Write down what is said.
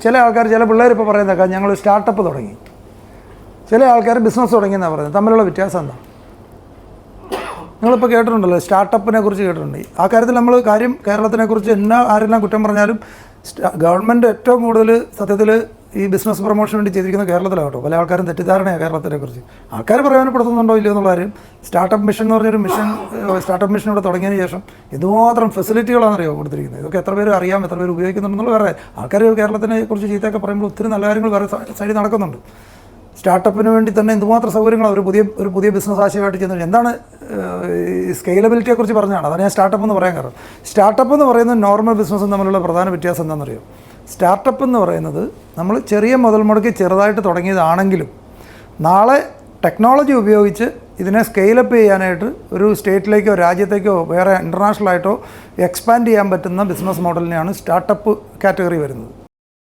ചില ആൾക്കാർ ചില പിള്ളേർ ഇപ്പോൾ പറയുന്നതൊക്കെ ഞങ്ങൾ സ്റ്റാർട്ടപ്പ് തുടങ്ങി, ചില ആൾക്കാർ ബിസിനസ് തുടങ്ങിയെന്നാണ് പറയുന്നത്. തമ്മിലുള്ള വ്യത്യാസം എന്താ? നിങ്ങളിപ്പോൾ കേട്ടിട്ടുണ്ടല്ലോ, സ്റ്റാർട്ടപ്പിനെ കുറിച്ച് കേട്ടിട്ടുണ്ട്. ആ കാര്യത്തിൽ നമ്മൾ കേരളത്തിനെക്കുറിച്ച് ആരെല്ലാം കുറ്റം പറഞ്ഞാലും ഗവൺമെൻറ് ഏറ്റവും കൂടുതൽ സത്യത്തിൽ ഈ ബിസിനസ് പ്രൊമോഷന് വേണ്ടി ചെയ്തിരിക്കുന്ന കേരളത്തിലാകട്ടോ. പല ആൾക്കാരും തെറ്റിദ്ധാരണയാണ് കേരളത്തിനെക്കുറിച്ച്. ആൾക്കാർ പ്രയോജനപ്പെടുത്തുന്നുണ്ടോ ഇല്ലയോ എന്നുള്ള കാര്യം. സ്റ്റാർട്ടപ്പ് മിഷൻ എന്ന് പറഞ്ഞൊരു സ്റ്റാർട്ടപ്പ് മിഷൻ ഇവിടെ തുടങ്ങിയതിന് ശേഷം എന്തുമാത്രം ഫെസിലിറ്റികളാണെന്നറിയോ കൊടുത്തിരിക്കുന്നത്. ഇതൊക്കെ എത്ര പേര് അറിയാം, എത്ര പേര് ഉപയോഗിക്കുന്നുണ്ടെന്നുള്ള വേറെ. ആൾക്കാർ കേരളത്തിനെ കുറിച്ച് ചീത്തയൊക്കെ പറയുമ്പോൾ ഒത്തിരി നല്ല കാര്യങ്ങൾ വേറെ സൈഡിൽ നടക്കുന്നുണ്ട്. സ്റ്റാർട്ടപ്പിന് വേണ്ടി തന്നെ എന്തുമാത്രം സൗകര്യങ്ങൾ ഒരു പുതിയ ബിസിനസ് ആശയമായിട്ട് ചെയ്യുന്നത്. എന്താണ് സ്കെയിലബിലിറ്റിയെക്കുറിച്ച് പറഞ്ഞതാണ്. അതാണ് ഞാൻ സ്റ്റാർട്ടപ്പ് എന്ന് പറയാൻ കാരണം. സ്റ്റാർട്ടപ്പ് എന്ന് പറയുന്നത് നോർമൽ ബിസിനസ്സും തമ്മിലുള്ള പ്രധാന വ്യത്യാസം എന്താണെന്നറിയോ? സ്റ്റാർട്ടപ്പ് എന്ന് പറയുന്നത് നമ്മൾ ചെറിയ മുതൽ മുടക്കി ചെറുതായിട്ട് തുടങ്ങിയതാണെങ്കിലും നാളെ ടെക്നോളജി ഉപയോഗിച്ച് ഇതിനെ സ്കെയിലപ്പ് ചെയ്യാനായിട്ട് ഒരു സ്റ്റേറ്റിലേക്കോ രാജ്യത്തേക്കോ വേറെ ഇൻ്റർനാഷണലായിട്ടോ എക്സ്പാൻഡ് ചെയ്യാൻ പറ്റുന്ന ബിസിനസ് മോഡലിനെയാണ് സ്റ്റാർട്ടപ്പ് കാറ്റഗറി വരുന്നത്.